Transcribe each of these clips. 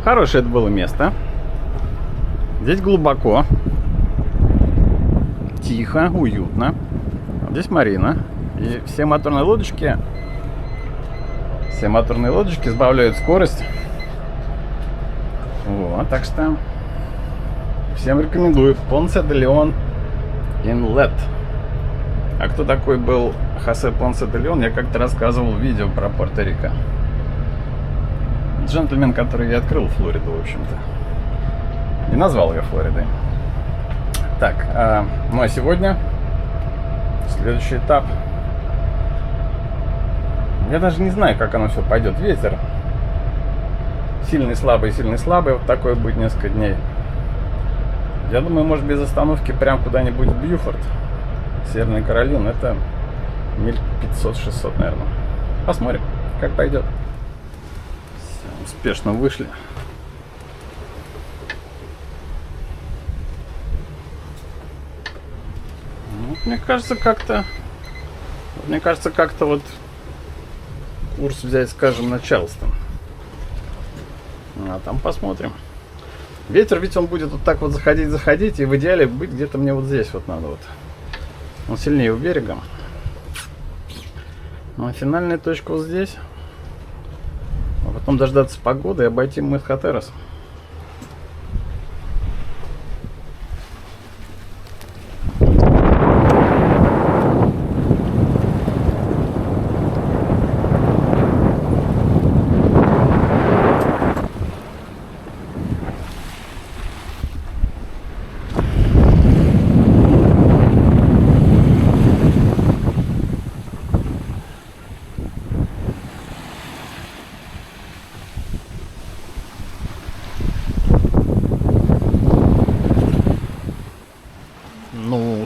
Хорошее это было место. Здесь глубоко, тихо, уютно. Здесь марина. И все моторные лодочки сбавляют скорость. Вот, так что всем рекомендую. Понсе де Леон Инлет. А кто такой был Хосе Понсе де Леон, я как-то рассказывал в видео про Пуэрто-Рико. Джентльмен, который и открыл Флориду, в общем-то. И назвал ее Флоридой. Так, ну а сегодня следующий этап. Я даже не знаю, как оно все пойдет. Ветер сильный, слабый, сильный, слабый. Вот такой будет несколько дней. Я думаю, может без остановки прям куда-нибудь в Бьюфорд, Северная Каролина. Это миль 500-600, наверное. Посмотрим, как пойдет. Все, успешно вышли. Мне кажется, как-то вот курс взять, скажем, на Чарльстон. А там посмотрим. Ветер, ведь он будет вот так вот заходить, и в идеале быть где-то мне вот здесь вот надо вот. Он сильнее у берега. Ну а финальная точка вот здесь. А потом дождаться погоды и обойти мыс Хатерас.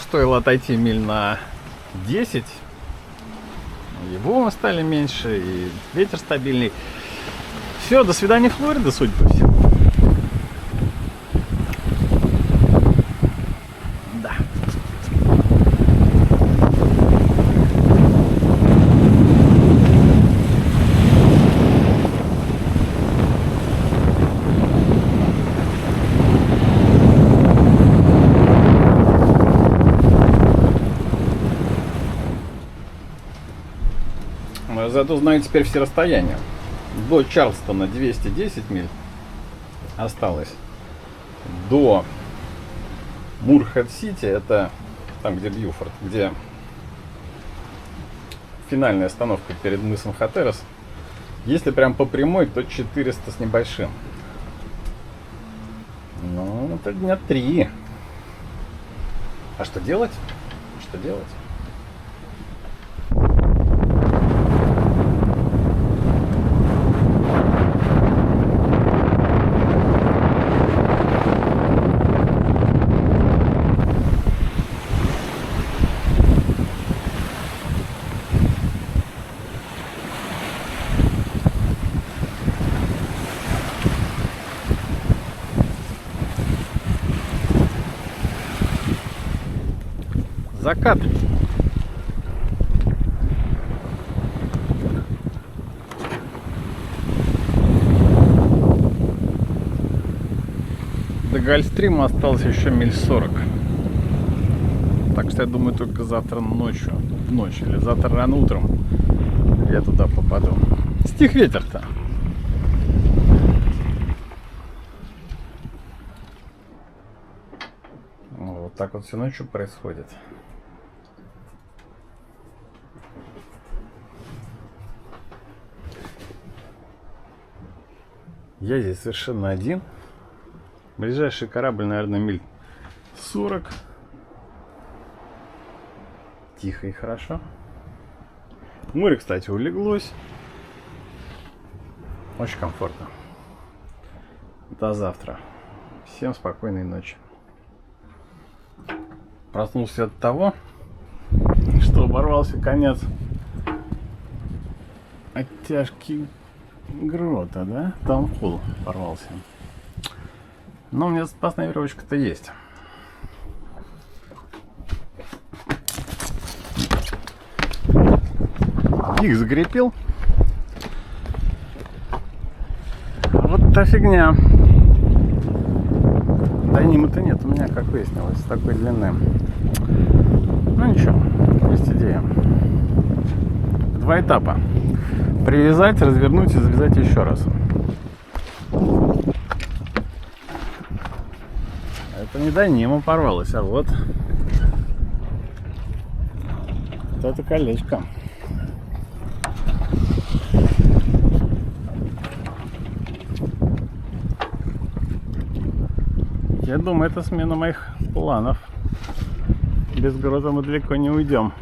Стоило отойти миль на 10, его стали меньше, и ветер стабильный. Все, до свидания, Флорида, судя по всему. Да. Зато знаю теперь все расстояния. До Чарльстона 210 миль осталось. До Мурхэд-Сити, это там, где Бьюфорд, где финальная остановка перед мысом Хатерас. Если прям по прямой, то 400 с небольшим. Ну, это дня 3. А что делать? Что делать? Закат. До Гольфстрима осталось еще миль 40. Так что я думаю, только завтра ночью, в ночь или завтра рано утром я туда попаду. Стих ветер-то. Вот так вот всю ночью происходит. Я здесь совершенно один. Ближайший корабль, наверное, миль 40. Тихо и хорошо. Море, кстати, улеглось. Очень комфортно. До завтра. Всем спокойной ночи. Проснулся от того, что оборвался конец оттяжки грота, да? Таунхолл порвался. Но у меня запасная веревочка-то есть. Их закрепил. Вот это фигня. Дайнима-то нет у меня, как выяснилось, такой длины. Ну ничего, есть идея. 2 этапа. Привязать, развернуть и завязать еще раз. Это не Дайнима порвалась, а вот это колечко. Я думаю, это смена моих планов. Без гроза мы далеко не уйдем.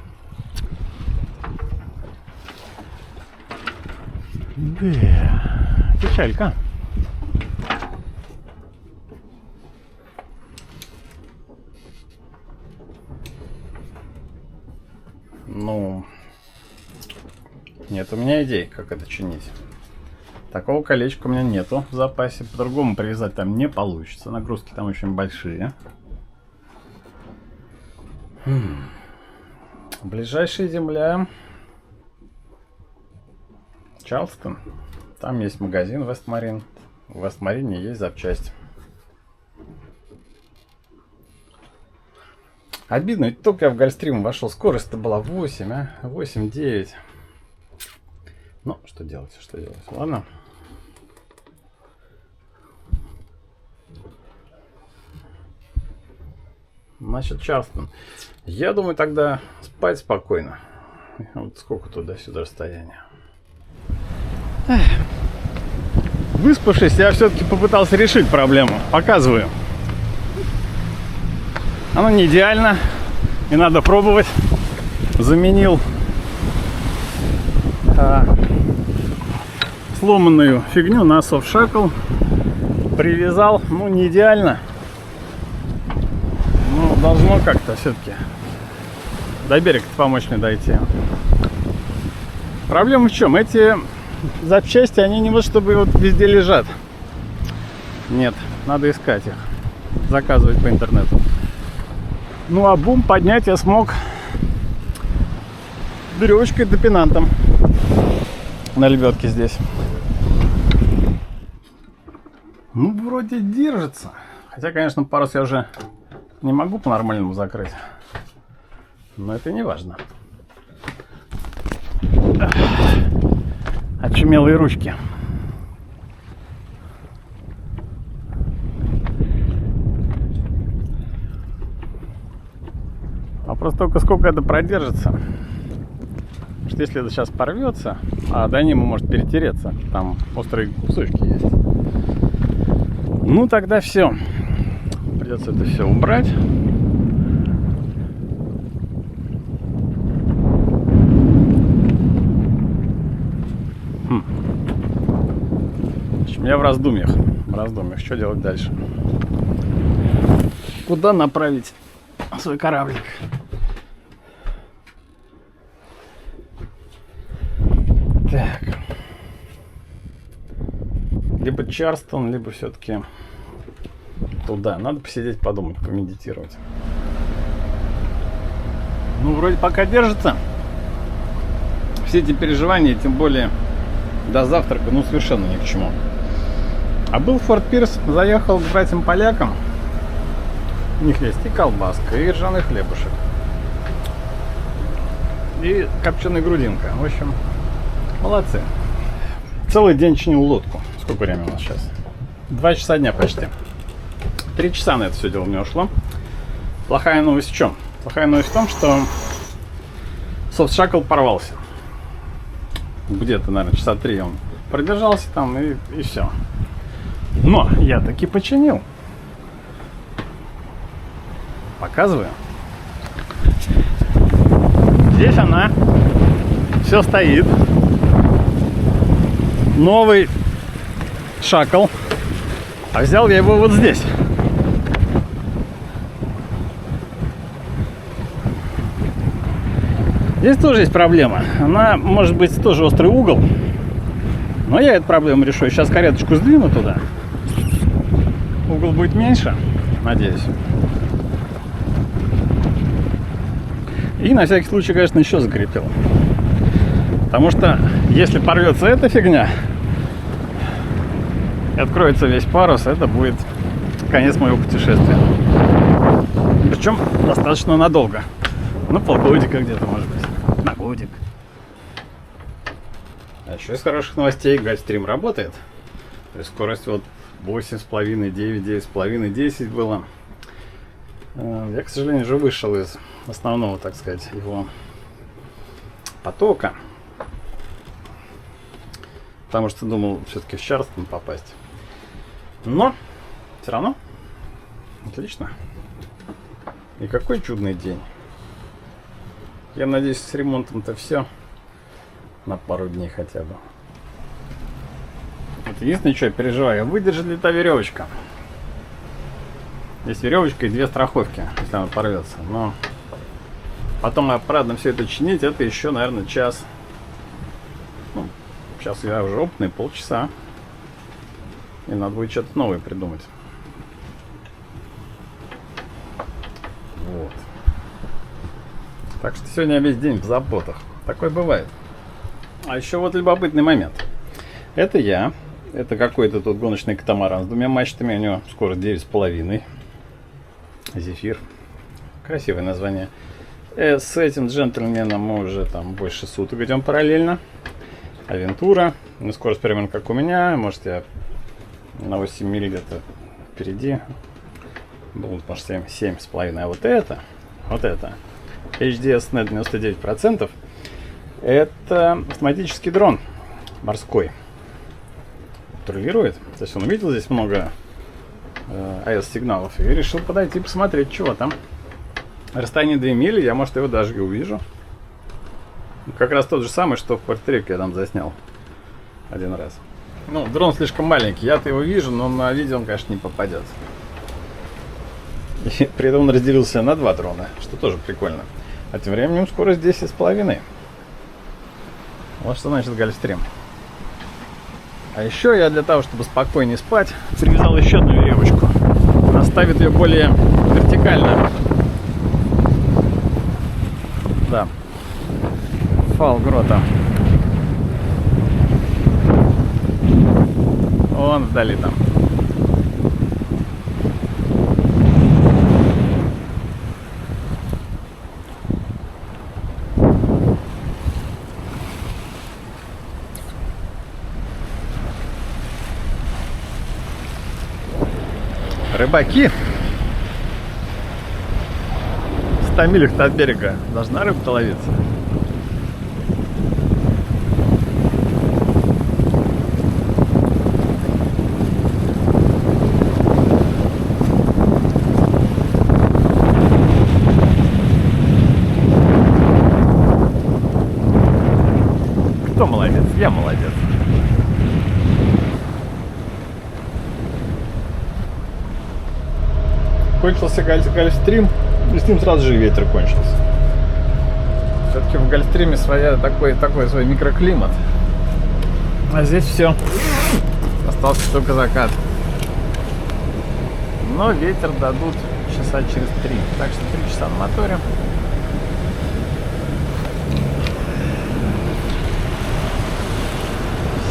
Да, печалька. Ну, нет у меня идей, как это чинить. Такого колечка у меня нету в запасе. По-другому привязать там не получится. Нагрузки там очень большие. Ближайшая земля Чарльстон. Там есть магазин Вестмарин. В Вестмарине есть запчасть. Обидно, ведь только я в Гольфстрим вошел. Скорость-то была 8, а? 8-9. Ну, что делать, что делать? Ладно. Значит, Чарльстон. Я думаю, тогда спать спокойно. Вот сколько туда-сюда расстояния. Выспавшись, я все-таки попытался решить проблему. Показываю. Оно не идеально. И надо пробовать. Заменил сломанную фигню на софт-шакл. Привязал. Ну, не идеально. Но должно как-то все-таки до берега помочь мне дойти. Проблема в чем? Эти запчасти, они не вот чтобы вот везде лежат. Нет, надо искать их. Заказывать по интернету. Ну а бум поднять я смог веревочкой депинантом на лебедке здесь. Ну, вроде держится. Хотя, конечно, парус я уже не могу по-нормальному закрыть. Но это не важно. Очумелые ручки. Вопрос только, сколько это продержится. Потому что если это сейчас порвется, а Дайнима может перетереться, там острые кусочки есть, ну тогда все. Придется это все убрать. В общем, я в раздумьях. Что делать дальше? Куда направить свой кораблик? Так. Либо Чарльстон, либо все-таки туда. Надо посидеть, подумать, помедитировать. Ну, вроде пока держится. Все эти переживания, тем более до завтрака, ну, совершенно ни к чему. А был в Форт Пирс, заехал к братьям-полякам. У них есть и колбаска, и ржаный хлебушек, и копченая грудинка. В общем, молодцы. Целый день чинил лодку. Сколько времени у нас сейчас? 2 часа дня почти. 3 часа на это все дело у меня ушло. Плохая новость в чем? Плохая новость в том, что софт-шакл порвался. Где-то, наверное, часа 3 он продержался там, и все. Но я таки починил. Показываю. Здесь она. Все стоит. Новый шакл. А взял я его вот здесь. Здесь тоже есть проблема. Она может быть тоже острый угол. Но я эту проблему решу. Сейчас кареточку сдвину туда. Угол будет меньше, надеюсь. И на всякий случай, конечно, еще закрепил. Потому что если порвется эта фигня, и откроется весь парус, это будет конец моего путешествия. Причем достаточно надолго. Ну, полгодика где-то, может быть. На годик. А еще из хороших новостей Gulfstream работает. То есть скорость вот 8,5, 9, 9,5, 10 было. Я, к сожалению, уже вышел из основного, так сказать, его потока. Потому что думал все-таки в Чарльстон попасть. Но все равно отлично. И какой чудный день. Я надеюсь, с ремонтом-то все. На пару дней хотя бы. Вот единственное, что я переживаю, выдержит ли та веревочка. Здесь веревочка и 2 страховки, если она порвется. Но потом обратно все это чинить, это еще, наверное, час. Ну, сейчас я уже опытный, полчаса. И надо будет что-то новое придумать. Вот. Так что сегодня весь день в заботах. Такое бывает. А еще вот любопытный момент. Это я. Это какой-то тут гоночный катамаран с 2 мачтами. У него скорость 9,5. Зефир. Красивое название. С этим джентльменом мы уже там больше суток идем параллельно. Авентура. Ну, скорость примерно как у меня. Может, я на 8 миль где-то впереди. Был, может, 7,5. А вот это HDS-NET 99%. Это автоматический дрон морской. Патрулирует. То есть он увидел здесь много AS-сигналов и решил подойти посмотреть, чего там. Расстояние 2 мили, я, может, его даже и увижу. Как раз тот же самый, что в Пуэрто-Рико я там заснял один раз. Ну, дрон слишком маленький, я-то его вижу, но на видео он, конечно, не попадет. И при этом он разделился на 2 дрона, что тоже прикольно. А тем временем скорость 10,5. Вот что значит Gulfstream. А еще я для того, чтобы спокойнее спать, привязал еще одну веревочку. Она ставит ее более вертикально. Да. Фал грота. Вон вдали там. Рыбаки в 100 милях-то от берега должна рыба-то ловиться. Кто молодец? Я молодец. Кончился Gulfstream, и с ним сразу же ветер кончился. Все-таки в Gulfstream такой свой микроклимат. А здесь все. Остался только закат. Но ветер дадут часа через 3. Так что 3 часа на моторе.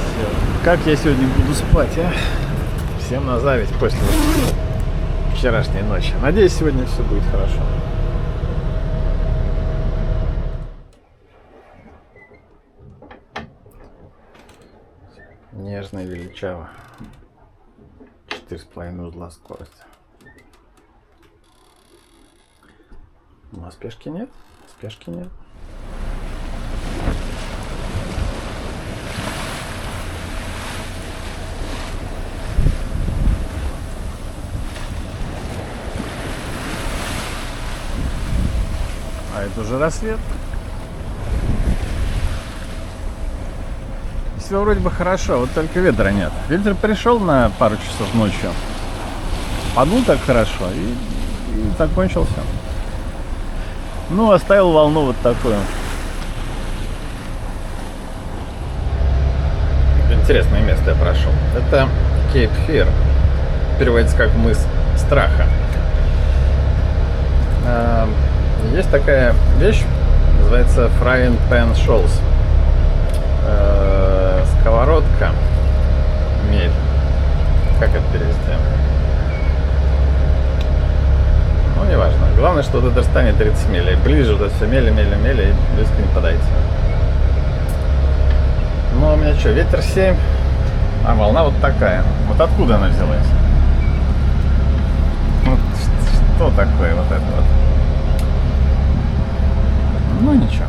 Все. Как я сегодня буду спать, а? Всем на зависть после вчерашней ночи. Надеюсь, сегодня все будет хорошо. Нежно и величаво. 4,5 узла скорость. Ну, а спешки нет? Спешки нет. А это уже рассвет. Все вроде бы хорошо, вот только ветра нет. Ветер пришел на пару часов ночью. Подул так хорошо и закончился. Ну, оставил волну вот такую. Интересное место я прошел. Это Cape Fear. Переводится как мыс страха. Есть такая вещь, называется Frying Pan Shoals. Сковородка, мель. как это перевести? Ну, неважно. Главное, что вот это станет 30 миль. Ближе вот это все мели, и близко не подойти. Ну, у меня что, ветер 7, а волна вот такая. Вот откуда она взялась? Вот что такое вот это вот? Ну, ничего.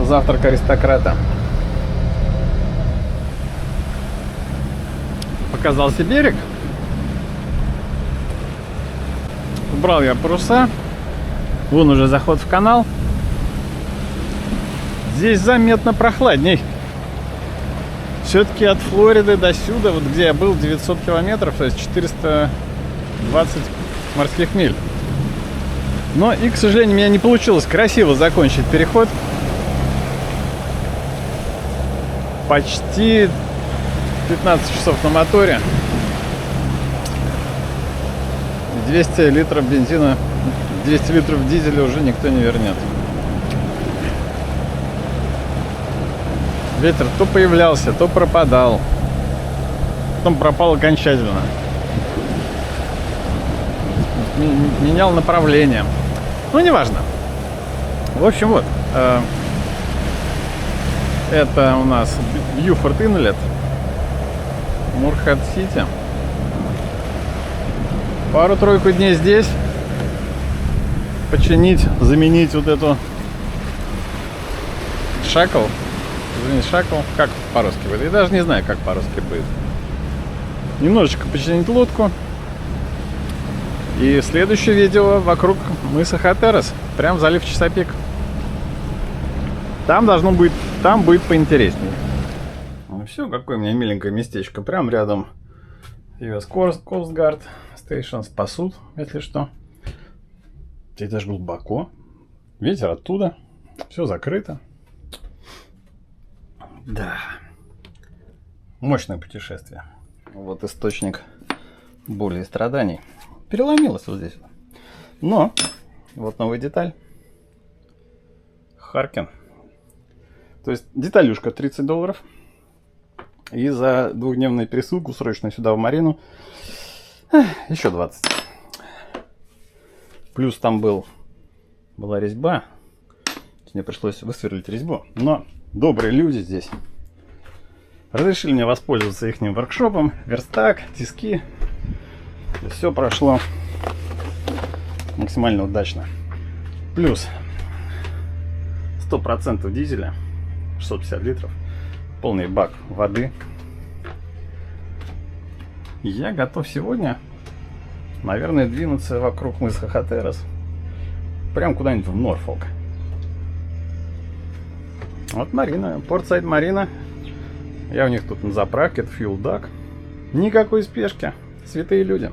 Завтрак аристократа. Показался берег. Убрал я паруса. Вон уже заход в канал. Здесь заметно прохладней. Все-таки от Флориды до сюда, вот где я был, 900 километров, то есть 420 морских миль. Но и, к сожалению, у меня не получилось красиво закончить переход. Почти 15 часов на моторе. 200 литров бензина, 200 литров дизеля уже никто не вернет. Ветер то появлялся, то пропадал. Потом пропал окончательно. Менял направление. Ну, неважно. В общем, вот. Это у нас Бьюфорд Инлет, Мурхэд-Сити. Пару-тройку дней здесь. Починить, заменить вот эту шакл. Извините, шакл. Как по-русски будет? Я даже не знаю, как по-русски будет. Немножечко починить лодку. И следующее видео вокруг мыса Хатерас. Прям в залив Чесапик. Там должно быть, там будет поинтереснее. Ну все, какое у меня миленькое местечко. Прям рядом US Coast Guard Station. Спасут, если что. Здесь даже глубоко. Ветер оттуда. Все закрыто. Да. Мощное путешествие. Вот источник боли и страданий. Переломилось вот здесь. Но вот новая деталь. Харкен. То есть деталюшка $30. И за двухдневную пересылку срочно сюда в Марину еще 20. Плюс там была резьба. Мне пришлось высверлить резьбу. Но добрые люди здесь разрешили мне воспользоваться их воркшопом. Верстак, тиски. И все прошло максимально удачно. Плюс 100% дизеля. 650 литров. Полный бак воды. Я готов сегодня, наверное, двинуться вокруг мыса Хатерас. Прям куда-нибудь в Норфолк. Вот Марина, Портсайд Марина. Я у них тут на заправке, это Fuel Duck. Никакой спешки. Святые люди.